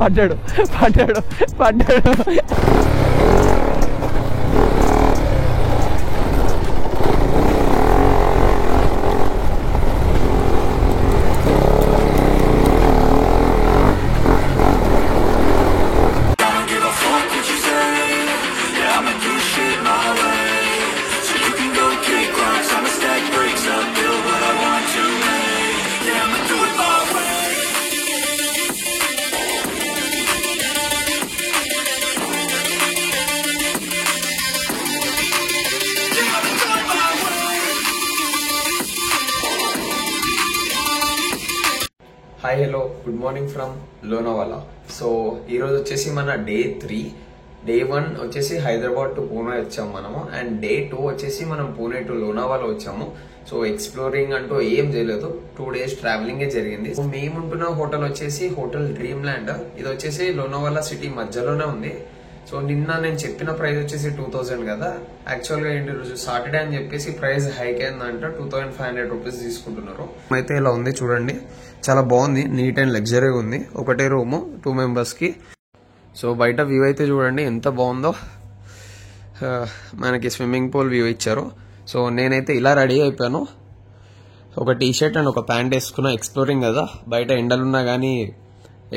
పడ్డాడు పడ్డాడు పడ్డాడు. Hi hello good morning from Lonavala. So ఈరోజు వచ్చేసి మన డే 3. డే 1 వచ్చేసి హైదరాబాద్ టు పూణే వచ్చాము మనము, అండ్ డే 2 వచ్చేసి మనం పూణే టు లోనావాలా వచ్చాము. సో ఎక్స్ప్లోరింగ్ అంటూ ఏం చేయలేదు, 2 days ట్రావెలింగే జరిగింది. సో మేముంటున్న హోటల్ వచ్చేసి హోటల్ డ్రీమ్ ల్యాండ్. ఇది వచ్చేసి లోనావాలా సిటీ మధ్యలోనే ఉంది. సో నిన్న నేను చెప్పిన ప్రైస్ వచ్చేసి 2000 కదా, యాక్చువల్ గా ఏంటి రోజు సాటర్డే అని చెప్పేసి ప్రైస్ హైక్ అయిందంట, 2500 రూపీస్ తీసుకుంటున్నారు. అయితే ఇలా ఉంది చూడండి, చాలా బాగుంది, నీట్ అండ్ లగ్జరీగా ఉంది. ఒకటే రూము 2 members కి. సో బయట వ్యూ అయితే చూడండి ఎంత బాగుందో. మనకి స్విమ్మింగ్ పూల్ వ్యూ ఇచ్చారు. సో నేనైతే ఇలా రెడీ అయిపోయాను, ఒక టీ-షర్ట్ అండ్ ఒక ప్యాంట్ వేసుకున్నా. ఎక్స్ప్లోరింగ్ కదా, బయట ఎండలున్నా కానీ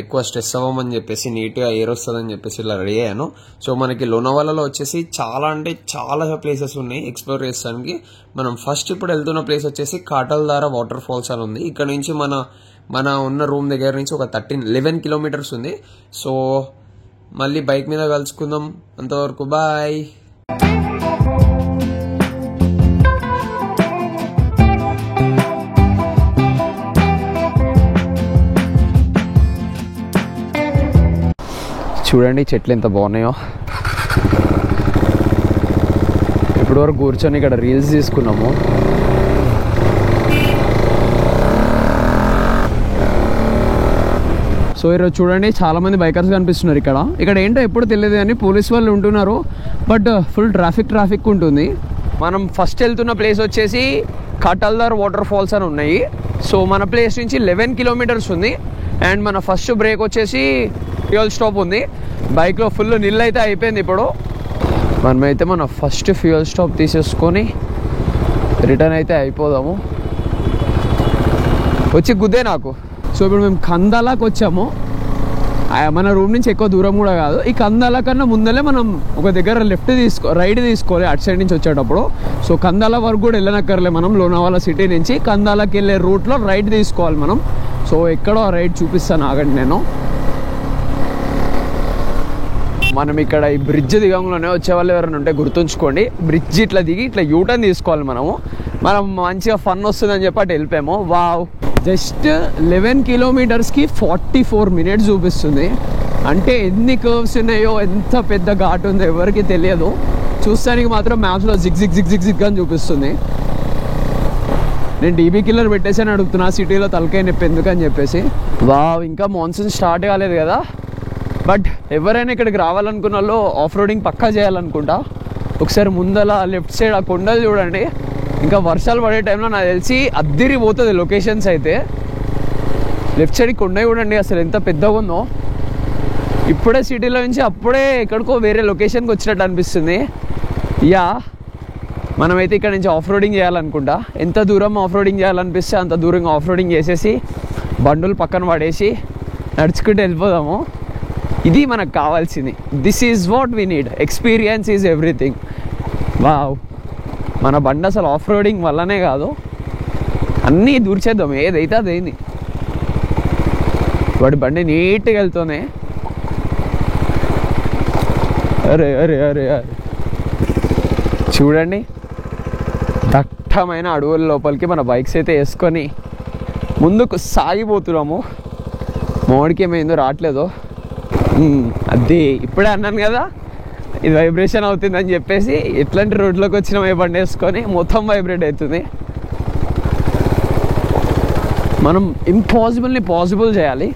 ఎక్కువ స్ట్రెస్ అవ్వమని చెప్పేసి, నీట్గా ఎయిర్ వస్తుందని చెప్పేసి ఇలా రెడీ అయ్యాను. సో మనకి లోనావాలాలో వచ్చేసి చాలా అంటే చాలా ప్లేసెస్ ఉన్నాయి ఎక్స్ప్లోర్ చేస్తానికి. మనం ఫస్ట్ ఇప్పుడు వెళ్తున్న ప్లేస్ వచ్చేసి కాటల్దారా వాటర్ ఫాల్స్ అని ఉంది. ఇక్కడ నుంచి మన ఉన్న రూమ్ దగ్గర నుంచి ఒక 11 kilometers ఉంది. సో మళ్ళీ బైక్ మీద కలుసుకుందాం, అంతవరకు బాయ్. చూడండి చెట్లు ఎంత బాగున్నాయో. ఇప్పుడు వరకు కూర్చొని ఇక్కడ రీల్స్ తీసుకున్నాము. సో ఈరోజు చూడండి చాలా మంది బైకర్స్ కనిపిస్తున్నారు ఇక్కడ ఏంటో ఎప్పుడు తెలియదు కానీ పోలీస్ వాళ్ళు ఉంటున్నారు, బట్ ఫుల్ ట్రాఫిక్ ఉంటుంది. మనం ఫస్ట్ వెళ్తున్న ప్లేస్ వచ్చేసి కాటల్దార్ వాటర్ ఫాల్స్ అని ఉన్నాయి. సో మన ప్లేస్ నుంచి 11 kilometers ఉంది. అండ్ మన ఫస్ట్ బ్రేక్ వచ్చేసి ఫ్యూయల్ స్టాప్ ఉంది. బైక్లో ఫుల్ నీళ్ళు అయితే అయిపోయింది. ఇప్పుడు మనమైతే మన ఫస్ట్ ఫ్యూయల్ స్టాప్ తీసేసుకొని రిటర్న్ అయితే అయిపోదాము. వచ్చి గుద్దే నాకు. సో ఇప్పుడు మేము కందాలాకి వచ్చాము. మన రూమ్ నుంచి ఎక్కువ దూరం కూడా కాదు. ఈ కందాలా కన్నా ముందలే మనం ఒక దగ్గర రైడ్ తీసుకోవాలి అటు సైడ్ నుంచి వచ్చేటప్పుడు. సో కందాలా వరకు కూడా వెళ్ళనక్కర్లే మనం. లోనావాలా సిటీ నుంచి కందాలాకి వెళ్ళే రూట్లో రైడ్ తీసుకోవాలి మనం. సో ఎక్కడో ఆ రైడ్ చూపిస్తాను, ఆగండి. మనం ఇక్కడ ఈ బ్రిడ్జ్ దిగంలోనే వచ్చేవాళ్ళు ఎవరైనా ఉంటే గుర్తుంచుకోండి, బ్రిడ్జ్ ఇట్లా దిగి ఇట్లా యూటర్న్ తీసుకోవాలి మనం మంచిగా ఫన్ వస్తుందని చెప్పి అటు వెళ్ళిపోయాము. వావ్, జస్ట్ 11 kilometersకి 44 minutes చూపిస్తుంది. అంటే ఎన్ని కర్వ్స్ ఉన్నాయో, ఎంత పెద్ద ఘాట్ ఉందో ఎవరికి తెలియదు. చూస్తానికి మాత్రం మ్యాప్స్లో జిగ్ అని చూపిస్తుంది. నేను డీబీ కిల్లర్ పెట్టేసి అడుగుతున్నా సిటీలో తలకాయ నొప్పి ఎందుకని చెప్పేసి. వావ్, ఇంకా మాన్సూన్ స్టార్ట్ కాలేదు కదా, బట్ ఎవరైనా ఇక్కడికి రావాలనుకున్న వాళ్ళు ఆఫ్ రోడింగ్ పక్కా చేయాలనుకుంటా. ఒకసారి ముందల లెఫ్ట్ సైడ్ ఆ కొండలు చూడండి. ఇంకా వర్షాలు పడే టైంలో నాకు తెలిసి అద్దిరిపోతుంది లొకేషన్స్ అయితే. లెఫ్ట్ సైడ్ కొండ చూడండి అసలు ఎంత పెద్దగా ఉందో. ఇప్పుడే సిటీలో నుంచి అప్పుడే ఎక్కడికో వేరే లొకేషన్కి వచ్చినట్టు అనిపిస్తుంది. మనమైతే ఇక్కడ నుంచి ఆఫ్ రోడింగ్ చేయాలనుకుంటా. ఎంత దూరం ఆఫ్ రోడింగ్ చేయాలనిపిస్తే అంత దూరంగా ఆఫ్ రోడింగ్ చేసేసి బండులు పక్కన పడేసి నడుచుకుంటూ వెళ్ళిపోదాము. ఇది మనకు కావాల్సింది. This is what we need. Experience is everything. Wow, మన బండి అసలు ఆఫ్ రోడింగ్ వల్లనే కాదు, అన్నీ దూర్చేద్దాం, ఏదైతే అదైంది. వాడి బండి నీట్గా వెళ్తూనే. అరే అరే అరే అరే చూడండి, దట్టమైన అడవుల లోపలికి మన బైక్స్ అయితే వేసుకొని ముందుకు సాగిపోతున్నాము. మోడికి ఏమైందో రావట్లేదు. అది ఇప్పుడే అన్నాను కదా, ఇది వైబ్రేషన్ అవుతుందని చెప్పేసి ఎట్లాంటి రోడ్లోకి వచ్చిన ఏ బండి వేసుకొని మొత్తం వైబ్రేట్ అవుతుంది. మనం ఇంపాసిబుల్ని పాసిబుల్ చేయాలి.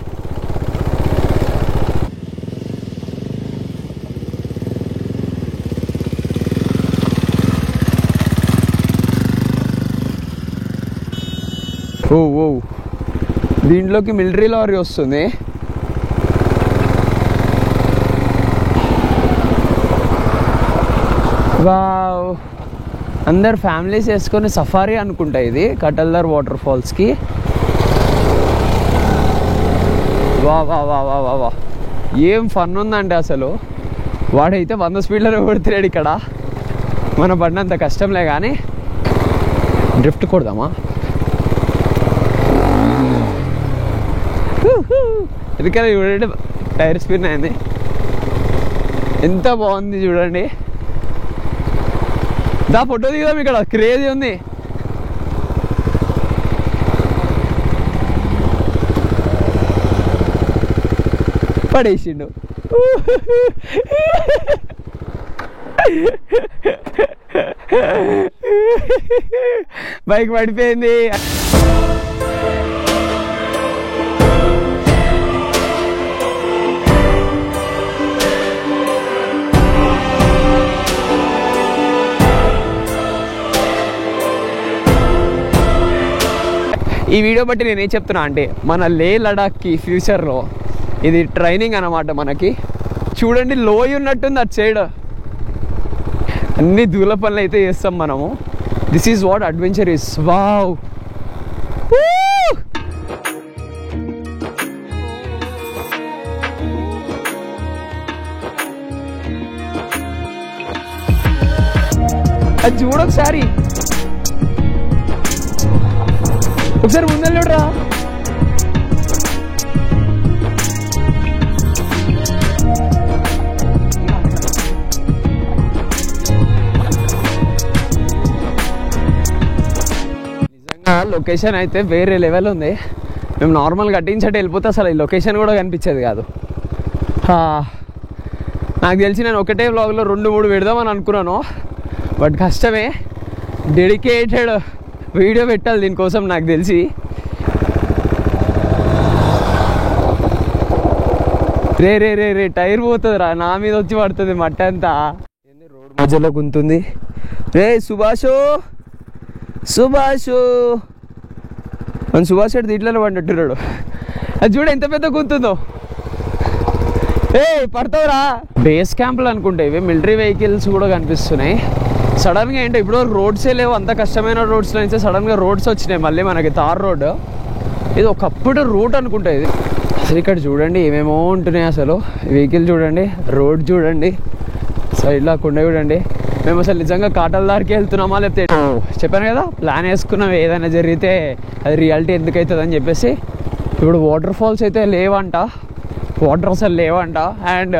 దీంట్లోకి మిలిటరీ లారీ వస్తుంది. వావ్, అందరు ఫ్యామిలీస్ వేసుకొని సఫారీ అనుకుంటా ఇది కటల్దార్ వాటర్ ఫాల్స్కి. వా వా వా వా వా వా, ఏం ఫన్ ఉందంటే అసలు. వాడైతే 100 స్పీడ్లో కొడుతున్నాడు ఇక్కడ. మన బండి అంత కష్టంలే కానీ డ్రిఫ్ట్ కొడదామా? ఎందుకని చూడండి టైర్ స్పిన్ అయింది, ఎంత బాగుంది చూడండి. దా ఫోటో దిగుదాం, ఇక్కడ క్రేజీ ఉంది. పడేసిండు. బైక్ పడిపోయింది. ఈ వీడియో బట్టి నేనేం చెప్తున్నా అంటే, మన లే లడాఖ్కి ఫ్యూచర్లో ఇది ట్రైనింగ్ అన్నమాట మనకి. చూడండి లోయ ఉన్నట్టుంది అటు సైడ్, అన్ని దూల పనులు అయితే చేస్తాం మనము. This is what adventure is. Wow, అది చూడొకసారి, ఒకసారి ముందర చూడరా. నిజంగా లొకేషన్ అయితే వేరే లెవెల్ ఉంది. మేము నార్మల్ కట్టించట్టు వెళ్ళిపోతే అసలు ఈ లొకేషన్ కూడా కనిపించేది కాదు. నాకు తెలిసి నేను ఒకటే వ్లాగ్లో 2-3 పెడదామని అనుకున్నాను, బట్ కష్టమే. డెడికేటెడ్ వీడియో పెట్టాలి దీనికోసం నాకు తెలిసి. రే రే రే రే టైర్ పోతుంది రా, నా మీద వచ్చి పడుతుంది మట్టి అంతా. రోడ్ మధ్యలో గుంతుంది. రే సుభాషు, సుభాషు మన సుభాష్ రెడ్డి దీంట్లో పడినట్టున్నాడు. అది చూడ ఎంత పెద్ద గుంతుందో. ఏ పడతావురా. బేస్ క్యాంపులు అనుకుంటే ఇవి మిలిటరీ వెహికల్స్ కూడా కనిపిస్తున్నాయి. సడన్గా ఏంటో ఇప్పుడు రోడ్సే లేవు, అంత కష్టమైన రోడ్స్లో నుంచి సడన్గా రోడ్స్ వచ్చినాయి మళ్ళీ మనకి. తార్ రోడ్ ఇది ఒకప్పుడు రూట్ అనుకుంటా ఇది. అసలు ఇక్కడ చూడండి ఏమేమో ఉంటున్నాయి అసలు. వెహికల్ చూడండి, రోడ్ చూడండి, సైడ్లో కొండ చూడండి. మేము అసలు నిజంగా కాటల్దార్కి వెళ్తున్నామా లేకపోతే చెప్పాను కదా ప్లాన్ వేసుకున్నాం, ఏదైనా జరిగితే అది రియాలిటీ ఎందుకు అవుతుంది అని చెప్పేసి. ఇప్పుడు వాటర్ ఫాల్స్ అయితే లేవంట, వాటర్ అసలు లేవంట. అండ్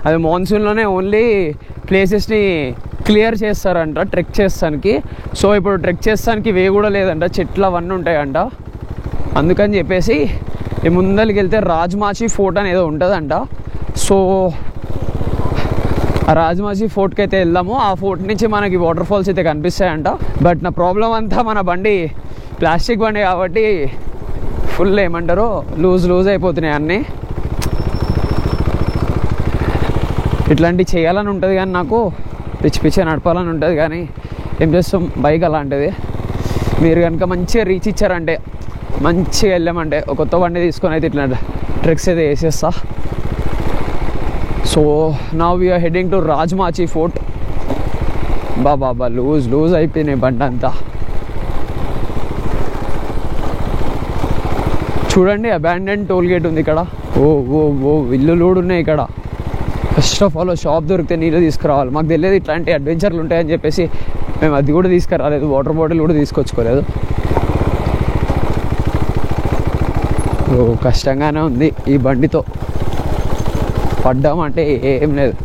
అది మాన్సూన్లోనే ఓన్లీ ప్లేసెస్ని క్లియర్ చేస్తారంట ట్రెక్ చేస్తానికి. సో ఇప్పుడు ట్రెక్ చేస్తానికి వే కూడా లేదంట, చెట్లు అవన్నీ ఉంటాయంట. అందుకని చెప్పేసి ముందరికి వెళ్తే రాజ్మాచి ఫోర్ట్ అని ఏదో ఉంటుందంట. సో ఆ రాజ్మాచి ఫోర్ట్కి అయితే వెళ్దాము. ఆ ఫోర్ట్ నుంచి మనకి వాటర్ ఫాల్స్ అయితే కనిపిస్తాయంట. బట్ నా ప్రాబ్లం అంతా మన బండి ప్లాస్టిక్ బండి కాబట్టి ఫుల్ ఏమంటారో లూజ్ అయిపోతున్నాయి అన్నీ. ఇట్లాంటివి చేయాలని ఉంటుంది కానీ నాకు పిచ్చి నడపాలని ఉంటుంది, కానీ ఏం చేస్తాం బైక్ అలాంటిది. మీరు కనుక మంచిగా రీచ్ ఇచ్చారంటే, మంచిగా వెళ్ళామంటే ఒక కొత్త బండి తీసుకొని అయితే ఇట్లా ట్రెక్స్ అయితే వేసేస్తా. So now we're heading to Rajmachi fort. బాబా లూజ్ అయిపోయినాయి బండి అంతా. చూడండి అబాండెన్ టోల్ గేట్ ఉంది ఇక్కడ. ఓ ఇల్లులు కూడా ఉన్నాయి ఇక్కడ. ఫస్ట్ ఆఫ్ ఆల్ షాప్ దొరికితే నీళ్ళు తీసుకురావాలి. మాకు తెలియదు ఇట్లాంటి అడ్వెంచర్లు ఉంటాయని చెప్పేసి మేము అది కూడా తీసుకురాలేదు, వాటర్ బాటిల్ కూడా తీసుకొచ్చుకోలేదు. కష్టంగానే ఉంది ఈ బండితో. పడ్డామంటే ఏం లేదు.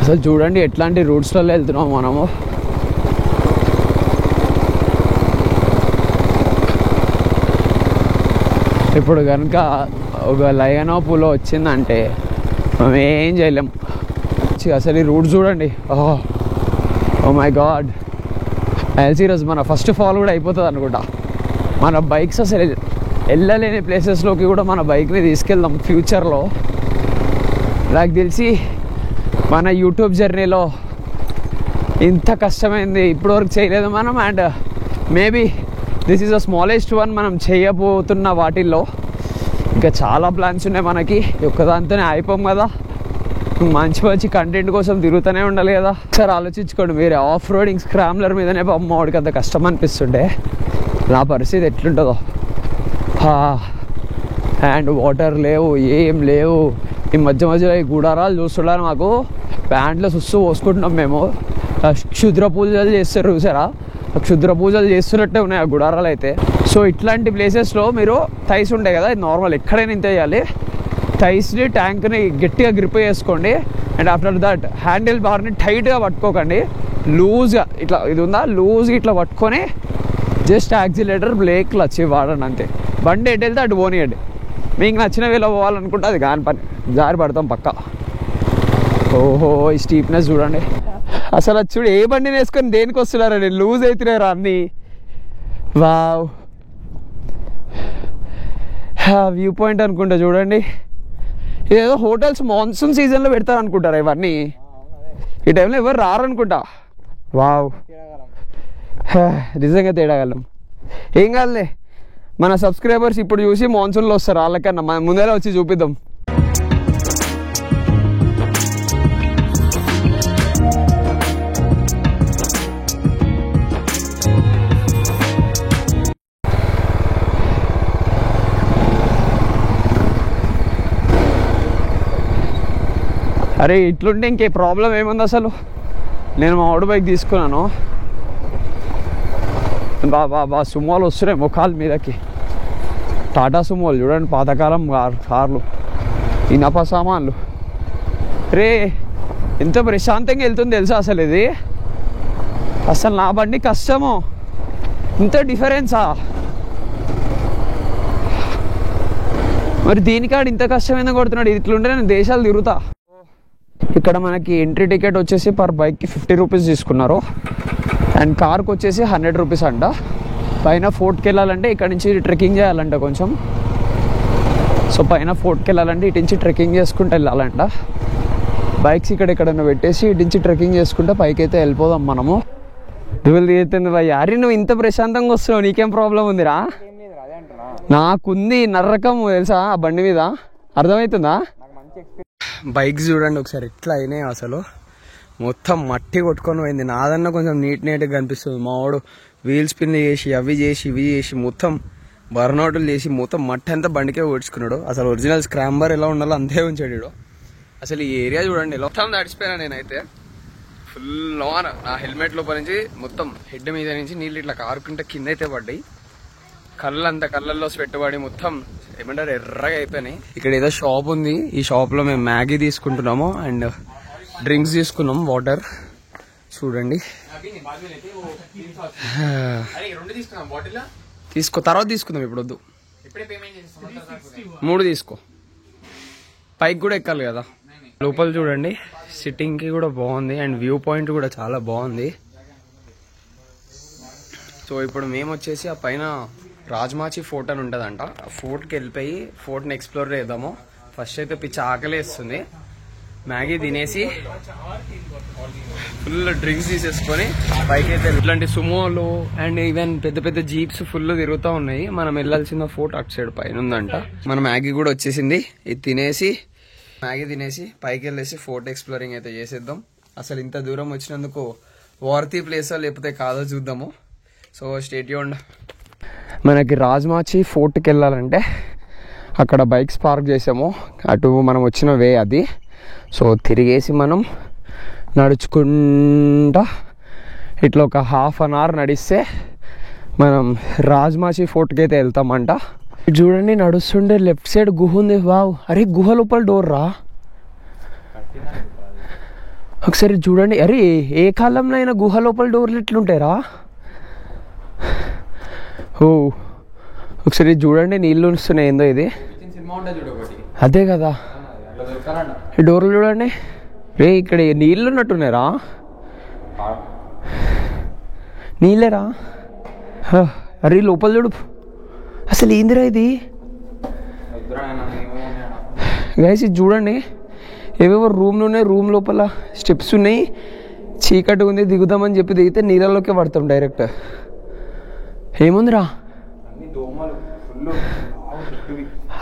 అసలు చూడండి ఎట్లాంటి రూట్స్లో వెళ్తున్నాం మనము. ఇప్పుడు కనుక ఒక లయనో పూలో వచ్చిందంటే మనం ఏం చేయలేం. అసలు ఈ రూట్ చూడండి. ఓ మై గాడ్, సీరియస్ మన ఫస్ట్ ఫాల్ కూడా అయిపోతుంది అనుకుంటా. మన బైక్స్ అసలు వెళ్ళలేని ప్లేసెస్లోకి కూడా మన బైక్ని తీసుకెళ్దాం ఫ్యూచర్లో. నాకు తెలిసి మన యూట్యూబ్ జర్నీలో ఇంత కష్టమైంది ఇప్పటివరకు చేయలేదు మనం. And maybe this is the smallest one మనం చేయబోతున్న వాటిల్లో. ఇంకా చాలా ప్లాన్స్ ఉన్నాయి మనకి, ఒక్కదాంతోనే అయిపోం కదా. మంచి మంచి కంటెంట్ కోసం తిరుగుతూనే ఉండాలి కదా. ఒకసారి ఆలోచించుకోండి మీరు, ఆఫ్ రోడింగ్ స్క్రామ్లర్ మీదనే అమ్మవాడికి అంత కష్టం అనిపిస్తుంటే నా పరిస్థితి ఎట్లుంటుందో. అండ్ వాటర్ లేవు, ఏం లేవు. ఈ మధ్య మధ్యలో ఈ గుడారాలు చూస్తున్నారు మాకు, ప్యాంట్లో సుస్సు పోసుకుంటున్నాం మేము. క్షుద్ర పూజలు చేస్తారు చూసారా, క్షుద్ర పూజలు చేస్తున్నట్టే ఉన్నాయి ఆ గుడారాలు అయితే. సో ఇట్లాంటి ప్లేసెస్లో మీరు థైస్ ఉంటాయి కదా, ఇది నార్మల్ ఎక్కడైనా ఇంత చేయాలి. థైస్ని ట్యాంక్ని గట్టిగా గ్రిప్ చేసుకోండి. అండ్ ఆఫ్టర్ దట్ హ్యాండిల్ బార్ని టైట్గా పట్టుకోకండి, లూజ్గా ఇట్లా ఇది ఉందా లూజ్గా ఇట్లా పట్టుకొని జస్ట్ యాక్సిలేటర్ బ్రేక్ క్లచ్ వాడండి అంతే. బండి ఎటు వెళ్తే అటు పోనీయండి. మీకు నచ్చిన వేలో పోవాలనుకుంటే అది కాని పని, జారి పడతాం పక్క. ఓహో ఈ స్టీప్నెస్ చూడండి అసలు. అది చూడు, ఏ బండిని వేసుకొని దేనికి వస్తున్నారండి, లూజ్ అవుతున్నారా అన్నీ. వావ్ వ్యూ పాయింట్ అనుకుంటా చూడండి. ఇదేదో హోటల్స్ మాన్సూన్ సీజన్లో పెడతారు అనుకుంటారా ఇవన్నీ, ఈ టైంలో ఎవరు రారనుకుంటా. వావ్ నిజంగా తేడాగలం. ఏం కాదులే, మన సబ్స్క్రైబర్స్ ఇప్పుడు చూసి మాన్సూన్లో వస్తారు, వాళ్ళకన్నా మన ముందే వచ్చి చూపిద్దాం. అరే ఇట్లుంటే ఇంకే ప్రాబ్లం ఏముంది అసలు. నేను మా ఆటో బైక్ తీసుకున్నాను, బా సుమోలు వస్తున్నాయి ముఖాల మీదకి. టాటా సుమోలు చూడండి, పాతకాలం కార్లు, ఇనప సామాన్లు. రే ఎంత ప్రశాంతంగా వెళ్తుంది తెలుసా అసలు ఇది. అసలు నా బండి కష్టము, ఇంత డిఫరెన్సా. మరి దీనికాడు ఇంత కష్టమైనా కొడుతున్నాడు. ఇట్లుంటే నేను దేశాలు తిరుగుతా. ఇక్కడ మనకి ఎంట్రీ టికెట్ వచ్చేసి పర్ బైక్కి 50 రూపీస్ తీసుకున్నారు. అండ్ కార్కి వచ్చేసి 100 రూపీస్ అంట. పైన ఫోర్ట్కి వెళ్ళాలంటే ఇక్కడ నుంచి ట్రెక్కింగ్ చేయాలంట కొంచెం. సో పైన ఫోర్ట్కి వెళ్ళాలంటే ఇటు నుంచి ట్రెక్కింగ్ చేసుకుంటూ వెళ్ళాలంట. బైక్స్ ఇక్కడ ఎక్కడన్నా పెట్టేసి ఇటు నుంచి ట్రెక్కింగ్ చేసుకుంటే పైకి అయితే వెళ్ళిపోదాం మనము. దువ్వులు తీరుతుంది భయ్య. అరే నువ్వు ఇంత ప్రశాంతంగా వస్తున్నావు, నీకేం ప్రాబ్లం ఉందిరా? నాకుంది నరకం తెలుసా ఆ బండి మీద, అర్థమవుతుందా? బైక్స్ చూడండి ఒకసారి ఎట్లా అయినాయి అసలు, మొత్తం మట్టి కొట్టుకొని పోయింది. నాదన్నా కొంచెం నీట్గా కనిపిస్తుంది. మా వాడు వీల్ స్పిన్ చేసి అవి చేసి ఇవి చేసి మొత్తం బర్నౌట్లు చేసి మొత్తం మట్టి అంతా బండికే ఓడ్చుకున్నాడు. అసలు ఒరిజినల్ స్క్రాంబర్ ఎలా ఉండాలో అంతే ఉంచాడు. అసలు ఈ ఏరియా చూడండి, మొత్తం తడిచిపోయినా నేనైతే. ఫుల్ లోన నా హెల్మెట్ లోపల నుంచి మొత్తం హెడ్ మీద నుంచి నీళ్ళు ఇట్లా కారుకుంటే కింద అయితే పడ్డాయి. కళ్ళల్లో స్వెట్ పడి మొత్తం ఏమంటారు ఎర్రగా అయిపోయినాయి. ఇక్కడ ఏదో షాప్ ఉంది, ఈ షాప్ లో మేము మ్యాగీ తీసుకుంటున్నాము అండ్ డ్రింక్స్ తీసుకున్నాం, వాటర్ చూడండి. తీసుకో, తర్వాత తీసుకుందాం, ఇప్పుడు వద్దు. 3 తీసుకో, పైకి కూడా ఎక్కాలి కదా. లోపల చూడండి, సిట్టింగ్ కి కూడా బాగుంది అండ్ వ్యూ పాయింట్ కూడా చాలా బాగుంది. సో ఇప్పుడు మేము వచ్చేసి ఆ పైన రాజ్మాచి ఫోర్ట్ అని ఉంటుందంట, ఆ ఫోర్ట్కి వెళ్ళిపోయి ఫోర్ట్ని ఎక్స్ప్లోర్ చేద్దాము. ఫస్ట్ అయితే పిచ్చి ఆకలేస్తుంది, మ్యాగీ తినేసి ఫుల్ డ్రింక్స్ తీసేసుకొని పైకి అయితే. ఇట్లాంటి సుమోలు అండ్ ఈవెన్ పెద్ద పెద్ద జీప్స్ ఫుల్ తిరుగుతూ ఉన్నాయి. మనం వెళ్ళాల్సిన ఫోర్ట్ అటు సైడ్ పైన ఉందంట. మన మ్యాగీ కూడా వచ్చేసింది, ఇది తినేసి మ్యాగీ తినేసి పైకి వెళ్ళేసి ఫోర్ట్ ఎక్స్ప్లోరింగ్ అయితే చేసేద్దాం. అసలు ఇంత దూరం వచ్చినందుకు వర్తీ ప్లేసా లేకపోతే కాదో చూద్దాము. So stay tuned. మనకి రాజ్మాచి ఫోర్ట్కి వెళ్ళాలంటే అక్కడ బైక్స్ పార్క్ చేసాము, అటు మనం వచ్చిన వే అది. సో తిరిగేసి మనం నడుచుకుంటా ఇట్లా ఒక ½ అన్ అవర్ నడిస్తే మనం రాజ్మాచి ఫోర్ట్కి అయితే వెళ్తామంట. చూడండి నడుస్తుండే లెఫ్ట్ సైడ్ గుహ ఉంది. వావ్, అరే గుహ లోపల డోర్ రా ఒకసారి చూడండి. అరే ఏ కాలంలో అయినా గుహ లోపల డోర్లు ఎట్లుంటాయిరా? ఓ ఒకసారి చూడండి, నీళ్ళు వస్తున్నాయి. ఏందో ఇది, అదే కదా ఈ డోర్లు చూడండి. రే ఇక్కడ నీళ్ళు ఉన్నట్టున్నారా? నీళ్ళేరా? అరే లోపల చూడు, అసలు ఏందిరా ఇది గైస్. ఇది చూడండి, ఏవేవో రూమ్లు ఉన్నాయి, రూమ్ లోపల స్టెప్స్ ఉన్నాయి, చీకటి ఉంది. దిగుదామని చెప్పి దిగితే నీళ్ళలోకే పడతాం డైరెక్ట్. ఏముందిరా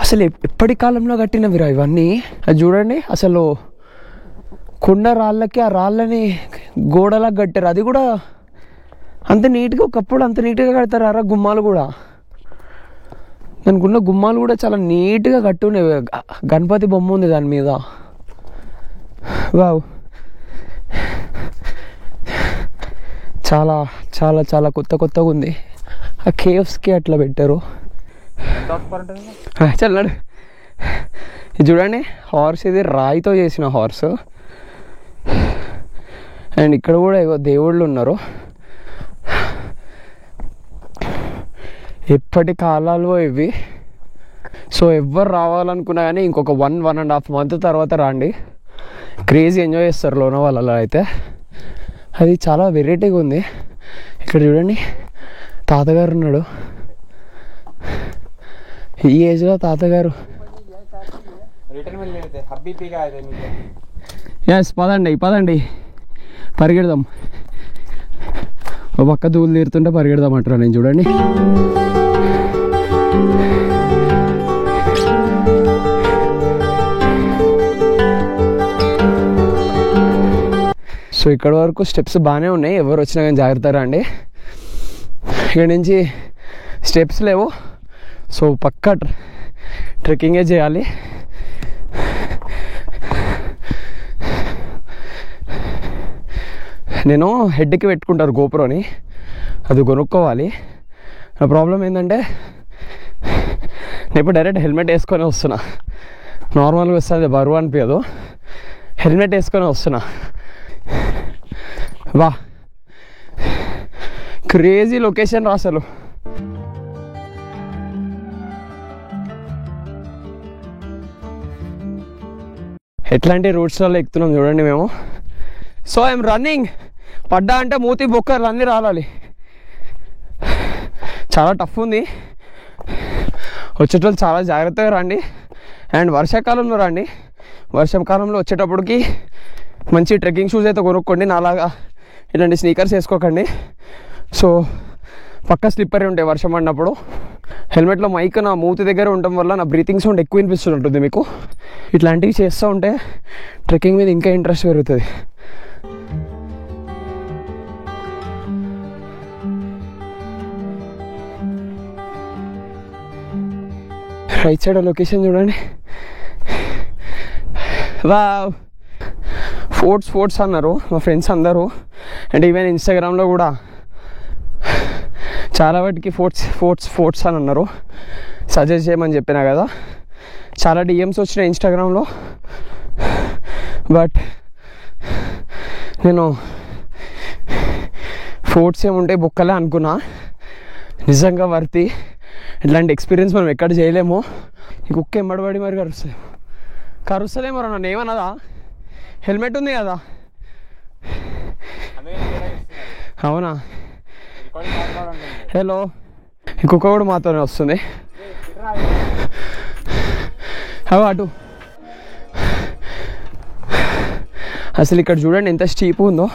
అసలు ఎప్పటి కాలంలో కట్టినవిరా ఇవన్నీ. అది చూడండి, అసలు కొండ రాళ్ళకి ఆ రాళ్ళని గోడలా కట్టారు. అది కూడా అంత నీట్గా, ఒకప్పుడు అంత నీట్గా కడతారు అరా గుమ్మాలు కూడా. దానికున్న గుమ్మాలు కూడా చాలా నీట్గా కట్టి ఉన్నాయి. గణపతి బొమ్మ ఉంది దాని మీద. వావ్, చాలా చాలా చాలా కొత్తగా ఉంది. ఆ కేవ్స్కి అట్లా పెట్టారు. చల్లడు. ఇది చూడండి, హార్స్, ఇది రాయితో చేసిన హార్స్. అండ్ ఇక్కడ కూడా ఏవో దేవుళ్ళు ఉన్నారు. ఎప్పటి కాలాలు ఇవి. సో ఎవరు రావాలనుకున్నా కానీ ఇంకొక 1.5 month తర్వాత రాండి. క్రేజీ ఎంజాయ్ చేస్తారు లోనావాలలో అయితే. అది చాలా వెరైటీగా ఉంది. ఇక్కడ చూడండి, తాతగారు ఉన్నాడు. ఈ ఏజ్లో తాతగారు. ఎస్, పదండి పరిగెడదాం. ఒక పక్క దూలు తీరుతుంటే పరిగెడదాం అంటారా. నేను చూడండి, సో ఇక్కడ వరకు స్టెప్స్ బాగానే ఉన్నాయి. ఎవరు వచ్చినా కానీ జాగ్రత్తగా రండి. ఇక్కడ నుంచి స్టెప్స్ లేవు. సో పక్కా ట్రెక్కింగే చేయాలి. నేను హెడ్కి పెట్టుకుంటారు గోప్రోని, అది కొనుక్కోవాలి. నా ప్రాబ్లం ఏంటంటే నేను ఇప్పుడు డైరెక్ట్ హెల్మెట్ వేసుకొని వస్తున్నా. నార్మల్గా వస్తుంది, బరువు అనిపించదు. హెల్మెట్ వేసుకొని వస్తున్నా. వా, క్రేజీ లొకేషన్ రా అసలు. ఎట్లాంటి రూట్స్లలో ఎక్కుతున్నాం చూడండి మేము. So I'm running. పడ్డా అంటే మూతి బొక్కలు అన్నీ రావాలి. చాలా టఫ్ ఉంది. వచ్చేటోళ్ళు చాలా జాగ్రత్తగా రండి. అండ్ వర్షాకాలంలో రండి. వర్షాకాలంలో వచ్చేటప్పటికి మంచి ట్రెక్కింగ్ షూస్ అయితే కొనుక్కోండి. నాలాగా ఇలాంటి స్నీకర్స్ వేసుకోకండి. సో పక్క స్లిప్పర్ ఉంటాయి వర్షం పడినప్పుడు. హెల్మెట్లో మైక్ నా మూతి దగ్గర ఉండటం వల్ల నా బ్రీతింగ్ సౌండ్ ఎక్కువ వినిపిస్తుంటుంది మీకు. ఇట్లాంటివి చేస్తూ ఉంటే ట్రెక్కింగ్ మీద ఇంకా ఇంట్రెస్ట్ పెరుగుతుంది. రైట్ సైడ్ లొకేషన్ చూడండి. వావ్, ఫోర్ట్స్ అన్నారు మా ఫ్రెండ్స్ అందరూ. అండ్ ఈవెన్ ఇన్స్టాగ్రామ్లో కూడా చాలా వాటికి ఫోర్ట్స్ అని అన్నారు. సజెస్ట్ చేయమని చెప్పినా కదా. చాలా డిఎమ్స్ వచ్చినాయి ఇన్స్టాగ్రామ్లో. బట్ నేను ఫోర్ట్స్ ఏముంటాయి బొక్కలే అనుకున్నా. నిజంగా వర్తి. ఇట్లాంటి ఎక్స్పీరియన్స్ మనం ఎక్కడ చేయలేము. ఈ కుక్క ఎంబడబడి మరి కరుస్తలేమో నన్ను ఏమన్నదా. హెల్మెట్ ఉంది కదా. అవునా, హలో. ఈ కుక్క కూడా మాతోనే వస్తుంది. అటు అసలు ఇక్కడ చూడండి ఎంత స్టీప్ ఉందో.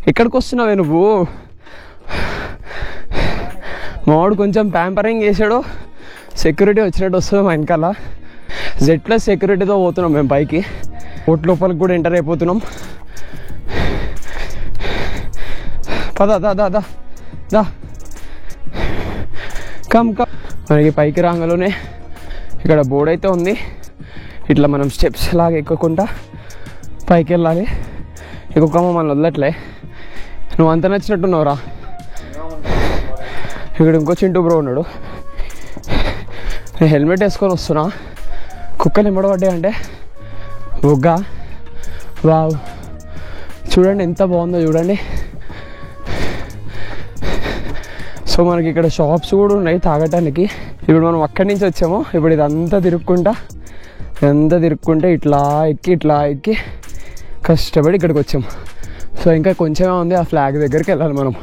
ఎక్కడికి వస్తున్నావే నువ్వు? మావాడు కొంచెం ప్యాంపరింగ్ చేసాడు. సెక్యూరిటీ వచ్చినట్టు వస్తుంది మా వెనకాల. Z+ సెక్యూరిటీతో పోతున్నాం మేము పైకి. కోర్టు లోపలికి కూడా ఎంటర్ అయిపోతున్నాం. పద దా కమ్. మనకి పైకి రాగానే ఇక్కడ బోర్డు అయితే ఉంది. ఇట్లా మనం స్టెప్స్ లాగా ఎక్కుకుంటా పైకి వెళ్ళాలి. ఎక్కువ మనం వదలట్లే. నువ్వు అంత నచ్చినట్టున్నావురా. ఇక్కడ ఇంకో చింటూ బ్రో ఉన్నాడు. నేను హెల్మెట్ వేసుకొని వస్తున్నా. కుక్కలు ఎంబడబడ్డాయి అంటే బొగ్గా. వావ్, చూడండి ఎంత బాగుందో చూడండి. సో మనకి ఇక్కడ షాప్స్ కూడా ఉన్నాయి తాగటానికి. ఇప్పుడు మనం అక్కడి నుంచి వచ్చాము. ఇప్పుడు ఇదంతా తిరుక్కుంటే ఇట్లా ఎక్కి కష్టపడి ఇక్కడికి వచ్చాము. సో ఇంకా కొంచెమే ఉంది. ఆ ఫ్లాగ్ దగ్గరికి వెళ్ళాలి మనం.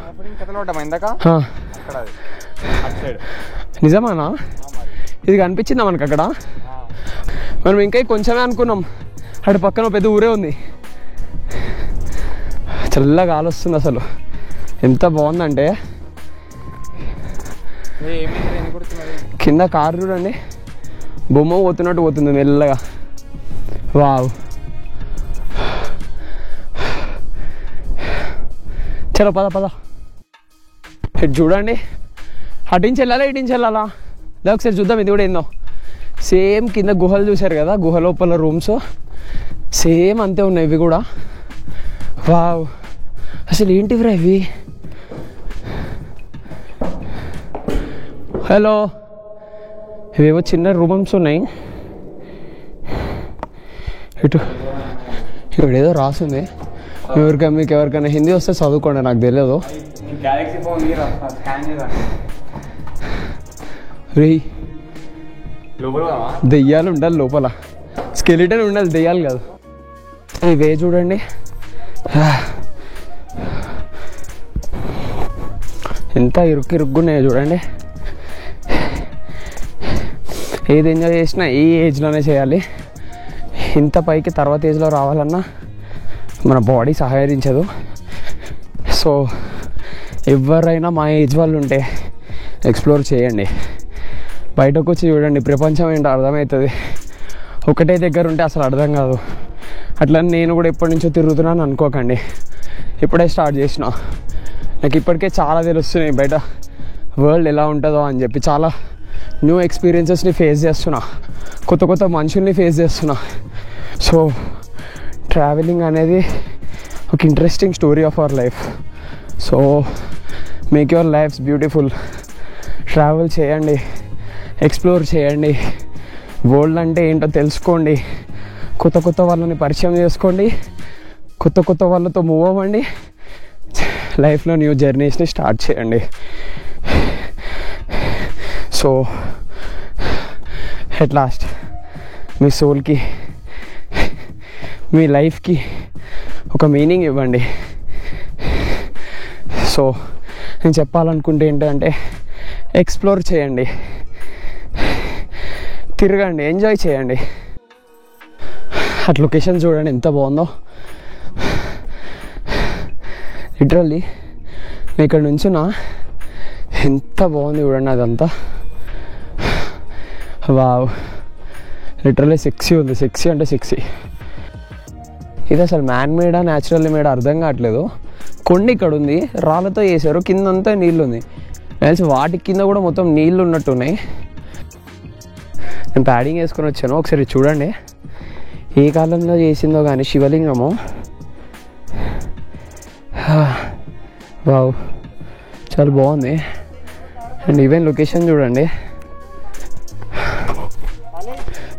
నిజమానా? ఇది కనిపించిందా మనకు అక్కడ? మనం ఇంకా కొంచెమే అనుకున్నాం. అటు పక్కన పెద్ద ఊరే ఉంది. చల్లగా గాలి వస్తుంది. అసలు ఎంత బాగుందంటే. కింద కారు చూడండి, బొమ్మ పోతున్నట్టు పోతుంది మెల్లగా. వావ్, చలో పద పద. ఇటు చూడండి, అటించి వెళ్ళాలా ఇటించి వెళ్ళాలా లేదా ఒకసారి చూద్దాం. ఇది కూడా ఏందో సేమ్ కింద గుహలు చూశారు కదా, గుహ లోపల రూమ్స్ సేమ్ అంతే ఉన్నాయి ఇవి కూడా. వావ్, అసలు ఏంటివిరా ఇవి? హలో, ఇవేవో చిన్న రూమ్స్ ఉన్నాయి. ఇటు ఇక్కడ ఏదో రాసింది. మీకు ఎవరికైనా హిందీ వస్తే చదువుకోండి, నాకు తెలియదు. రే, దెయ్యాలు ఉండాలి లోపల, స్కెలిటన్ ఉండాలి, దెయ్యాలు కాదు. ఇవే చూడండి ఎంత ఇరుక్కున్నాయో చూడండి. ఏది ఎంజాయ్ చేసినా ఈ ఏజ్లోనే చేయాలి. ఇంత పైకి తర్వాత ఏజ్లో రావాలన్నా మన బాడీ సహకరించదు. సో ఎవరైనా మా ఏజ్ వాళ్ళు ఉంటే ఎక్స్ప్లోర్ చేయండి, బయటకు వచ్చి చూడండి. ప్రపంచం ఏంటో అర్థమవుతుంది. ఒకటే దగ్గర ఉంటే అసలు అర్థం కాదు. అట్లా నేను కూడా ఎప్పటి నుంచో తిరుగుతున్నాను అనుకోకండి, ఇప్పుడే స్టార్ట్ చేసిన. నాకు ఇప్పటికే చాలా తెలుస్తున్నాయి బయట వరల్డ్ ఎలా ఉంటుందో అని చెప్పి. చాలా న్యూ ఎక్స్పీరియన్సెస్ని ఫేస్ చేస్తున్నా, కొత్త కొత్త మనుషుల్ని ఫేస్ చేస్తున్నా. సో ట్రావెలింగ్ అనేది ఒక interesting story of our life. So make your lifes beautiful. Travel చేయండి, ఎక్స్ప్లోర్ చేయండి, వరల్డ్ అంటే ఏంటో తెలుసుకోండి, కొత్త కొత్త వాళ్ళని పరిచయం చేసుకోండి, కొత్త కొత్త వాళ్ళతో మూవ్ అవ్వండి, లైఫ్లో న్యూ జర్నీస్ని స్టార్ట్ చేయండి. సో ఎట్ లాస్ట్ మీ సోల్కి, మీ లైఫ్కి ఒక మీనింగ్ ఇవ్వండి. సో నేను చెప్పాలనుకుంటే ఏంటంటే ఎక్స్ప్లోర్ చేయండి, తిరగండి, ఎంజాయ్ చేయండి. అటు లొకేషన్ చూడండి ఎంత బాగుందో. లిటరల్లీ నేను ఇక్కడ నుంచున్నా, ఎంత బాగుంది చూడండి అదంతా. వావ్, లిటరల్లీ సెక్సీ ఉంది. సెక్సీ అంటే సెక్సీ. ఇది అసలు మ్యాన్ మేడా న్యాచురల్ మేడా అర్థం కావట్లేదు. కొండ ఇక్కడ ఉంది, రాళ్ళతో చేశారు, కిందంతా నీళ్ళు ఉంది. తెలిసి వాటి కింద కూడా మొత్తం నీళ్ళు ఉన్నట్టున్నాయి. నేను ప్యాడింగ్ వేసుకొని వచ్చాను, ఒకసారి చూడండి. ఏ కాలంలో చేసిందో కానీ శివలింగము. వావ్, చాలా బాగుంది. అండ్ ఈవెన్ లొకేషన్ చూడండి.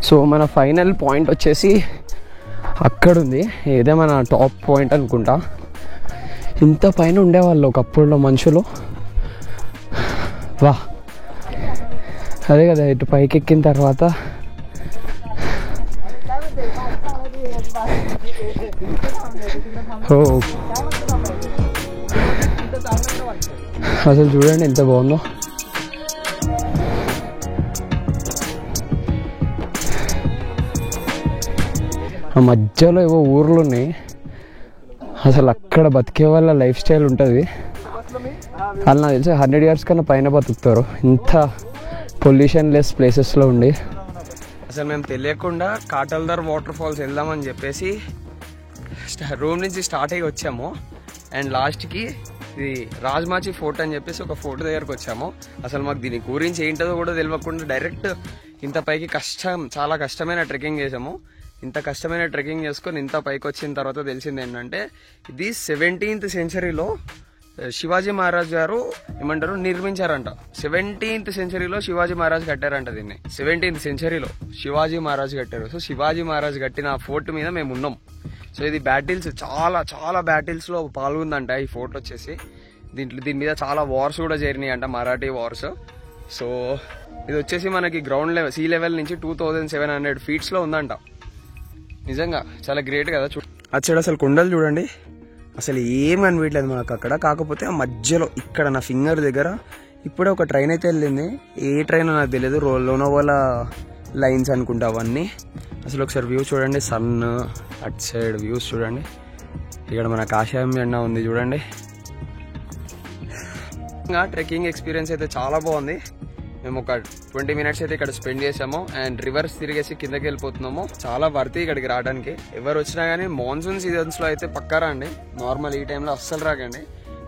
సో మన ఫైనల్ పాయింట్ వచ్చేసి అక్కడుంది, ఏదే మన టాప్ పాయింట్ అనుకుంటా. ఇంత పైన ఉండేవాళ్ళు ఒకప్పుడులో మనుషులు. వా, అదే కదా, ఇటు పైకి ఎక్కిన తర్వాత ఓ అసలు చూడండి ఎంత బాగుందో. ఆ మధ్యలో ఏవో ఊర్లు ఉన్నాయి. అసలు అక్కడ బతికే వాళ్ళ లైఫ్ స్టైల్ ఉంటుంది. వాళ్ళు నాకు తెలిసి 100 years కన్నా పైన బతుకుతారు ఇంత పొల్యూషన్ లెస్ ప్లేసెస్లో ఉండి. అసలు మేము తెలియకుండా కాటల్దర్ వాటర్ ఫాల్స్ వెళ్దామని చెప్పేసి రూమ్ నుంచి స్టార్ట్ అయ్యి వచ్చాము. అండ్ లాస్ట్కి ఇది రాజ్మాచి ఫోర్ట్ అని చెప్పేసి ఒక ఫోర్ట్ దగ్గరకు వచ్చాము. అసలు మాకు దీని గురించి ఏంటో కూడా తెలియకుండా డైరెక్ట్ ఇంత పైకి చాలా కష్టమైన ట్రెక్కింగ్ చేసాము. ఇంత కష్టమైన ట్రెక్కింగ్ చేసుకొని ఇంత పైకి వచ్చిన తర్వాత తెలిసింది ఏంటంటే ఇది 17th centuryలో శివాజీ మహారాజ్ గారు ఏమంటారు నిర్మించారంట. 17th centuryలో శివాజీ మహారాజ్ కట్టారంట దీన్ని. 17th centuryలో శివాజీ మహారాజ్ కట్టారు. సో శివాజీ మహారాజ్ కట్టిన ఫోర్ట్ మీద మేము ఉన్నాం. సో ఇది బ్యాటిల్స్, చాలా చాలా బ్యాటిల్స్లో పాల్గొందంట ఈ ఫోర్ట్ వచ్చేసి. దీని మీద చాలా వార్స్ కూడా జరిగినాయి అంట, మరాఠీ వార్స్. సో ఇది వచ్చేసి మనకి గ్రౌండ్ లెవెల్, సీ లెవెల్ నుంచి 2700 feet ఉందంట. నిజంగా చాలా గ్రేట్ కదా. అచ్చాడు అసలు కొండలు చూడండి, అసలు ఏం అనిపించలేదు మనకు అక్కడ. కాకపోతే ఆ మధ్యలో ఇక్కడ నా ఫింగర్ దగ్గర ఇప్పుడే ఒక ట్రైన్ అయితే వెళ్ళింది. ఏ ట్రైన్ నాకు తెలియదు, లోనావాలా లైన్స్ అనుకుంటా అవన్నీ. అసలు ఒకసారి వ్యూ చూడండి, సన్ అట్ సైడ్ వ్యూస్ చూడండి. ఇక్కడ మన కాషాయం జెండా ఉంది చూడండి. ఇంకా ట్రెక్కింగ్ ఎక్స్పీరియన్స్ అయితే చాలా బాగుంది. మేము ఒక 20 minutes అయితే ఇక్కడ స్పెండ్ చేసాము. అండ్ రివర్స్ తిరిగేసి కిందకి వెళ్ళిపోతున్నాము. చాలా వర్తీ ఇక్కడికి రావడానికి. ఎవరు వచ్చినా కానీ మాన్సూన్ సీజన్స్లో అయితే పక్కా రండి, నార్మల్ ఈ టైంలో అస్సలు రాకండి.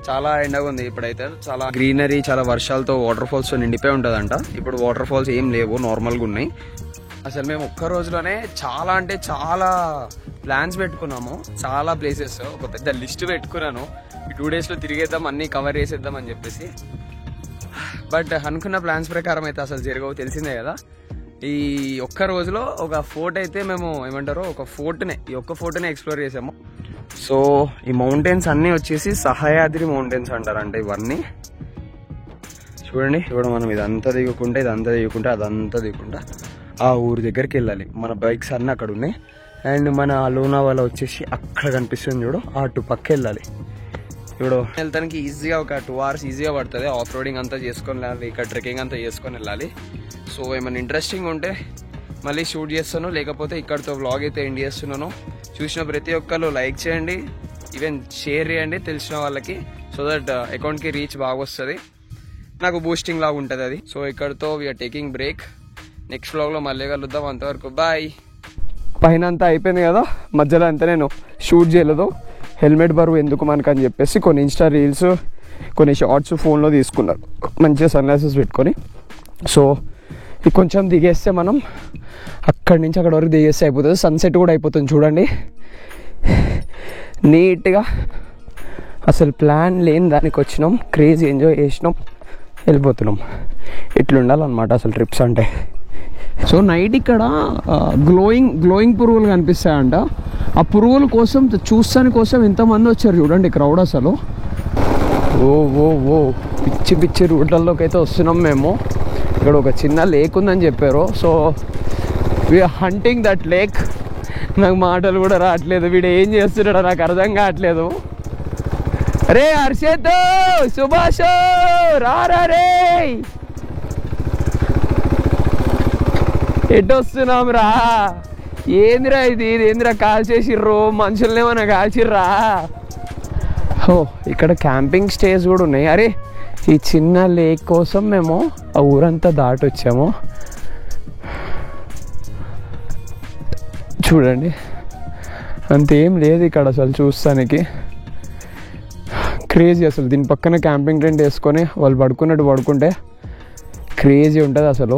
చాలా ఎండగా ఉంది ఇప్పుడైతే. చాలా గ్రీనరీ, చాలా వర్షాలతో వాటర్ ఫాల్స్ నిండిపోయి ఉంటుందంట. ఇప్పుడు వాటర్ ఫాల్స్ ఏం లేవు, నార్మల్గా ఉన్నాయి. అసలు మేము ఒక్క రోజులోనే చాలా అంటే చాలా ప్లాన్స్ పెట్టుకున్నాము, చాలా ప్లేసెస్. ఒక పెద్ద లిస్ట్ పెట్టుకున్నాను, ఈ 2 days లో తిరిగేద్దాం, అన్నీ కవర్ చేసేద్దాం అని చెప్పేసి. బట్ అనుకున్న ప్లాన్స్ ప్రకారం అయితే అసలు జరగవు, తెలిసిందే కదా. ఈ ఒక్క రోజులో ఒక ఫోర్ట్ అయితే మేము ఏమంటారు, ఈ ఒక్క ఫోర్ట్నే ఎక్స్ప్లోర్ చేసాము. సో ఈ మౌంటైన్స్ అన్నీ వచ్చేసి సహ్యాద్రి మౌంటైన్స్ అంటారంట ఇవన్నీ. చూడండి, ఇప్పుడు మనం ఇదంతా దిగుకుంటే అదంతా దిగుకుంటా ఆ ఊరి దగ్గరికి వెళ్ళాలి. మన బైక్స్ అన్నీ అక్కడ ఉన్నాయి. అండ్ మన లోనావాలా వచ్చేసి అక్కడ కనిపిస్తుంది చూడు, అటు పక్క వెళ్ళాలి. ఇప్పుడు వెళ్తానికి ఈజీగా ఒక 2 hours ఈజీగా పడుతుంది. ఆఫ్ రోడింగ్ అంతా చేసుకొని వెళ్ళాలి, ఇక్కడ ట్రెక్కింగ్ అంతా చేసుకొని వెళ్ళాలి. సో ఏమైనా ఇంట్రెస్టింగ్ ఉంటే మళ్ళీ షూట్ చేస్తాను, లేకపోతే ఇక్కడితో వ్లాగ్ అయితే ఎండ్ చేస్తున్నాను. చూసిన ప్రతి ఒక్కరు లైక్ చేయండి, ఈవెన్ షేర్ చేయండి తెలిసిన వాళ్ళకి, సో దట్ అకౌంట్కి రీచ్ బాగా వస్తుంది, నాకు బూస్టింగ్ లాగా ఉంటుంది అది. సో ఇక్కడితో వీఆర్ టేకింగ్ బ్రేక్. నెక్స్ట్ వ్లాగ్లో మళ్ళీ కలుద్దాం, అంతవరకు బాయ్. పైన అంతా అయిపోయింది కదా, మధ్యలో అంతా నేను షూట్ చేయలేదు. హెల్మెట్ బరువు ఎందుకు మనకు అని చెప్పేసి కొన్ని ఇన్స్టా రీల్స్, కొన్ని షార్ట్స్ ఫోన్లో తీసుకున్నారు మంచిగా సన్ గ్లాసెస్ పెట్టుకొని. సో ఇది కొంచెం దిగేస్తే మనం అక్కడి నుంచి అక్కడ వరకు దిగేస్తే అయిపోతుంది. సన్సెట్ కూడా అయిపోతుంది చూడండి నీట్గా. అసలు ప్లాన్ లేని దానికి వచ్చినాం, క్రేజీ ఎంజాయ్ చేసినాం, వెళ్ళిపోతున్నాం. ఇట్లుండాలన్నమాట అసలు ట్రిప్స్ అంటే. సో నైట్ ఇక్కడ గ్లోయింగ్ పురుగులు కనిపిస్తాయంట. ఆ పురుగుల కోసం చూస్తాని కోసం ఎంతమంది వచ్చారు చూడండి, క్రౌడ్ అసలు. ఓ పిచ్చి రూట్లలోకి అయితే వస్తున్నాం మేము. ఇక్కడ ఒక చిన్న లేక్ ఉందని చెప్పారు. So we are hunting that lake. నాకు మాటలు కూడా రావట్లేదు, వీడు ఏం చేస్తున్నాడో నాకు అర్థం కావట్లేదు. రే హర్షిత్, సుభాష్ రారా రే, ఎటు వస్తున్నాం రా? ఏందిరా ఏందిరా కాల్చేసిర్రు, మనుషులనేమన్నా కాల్చిర్రా? ఓ ఇక్కడ క్యాంపింగ్ స్టేస్ కూడా ఉన్నాయి. అరే ఈ చిన్న లేక్ కోసం మేము ఆ ఊరంతా దాటి వచ్చాము. చూడండి అంతేం లేదు ఇక్కడ అసలు చూస్తానికి. క్రేజీ అసలు. దీని పక్కన క్యాంపింగ్ టెంట్ వేసుకొని వాళ్ళు పడుకున్నట్టు పడుకుంటే క్రేజీ ఉంటుంది అసలు.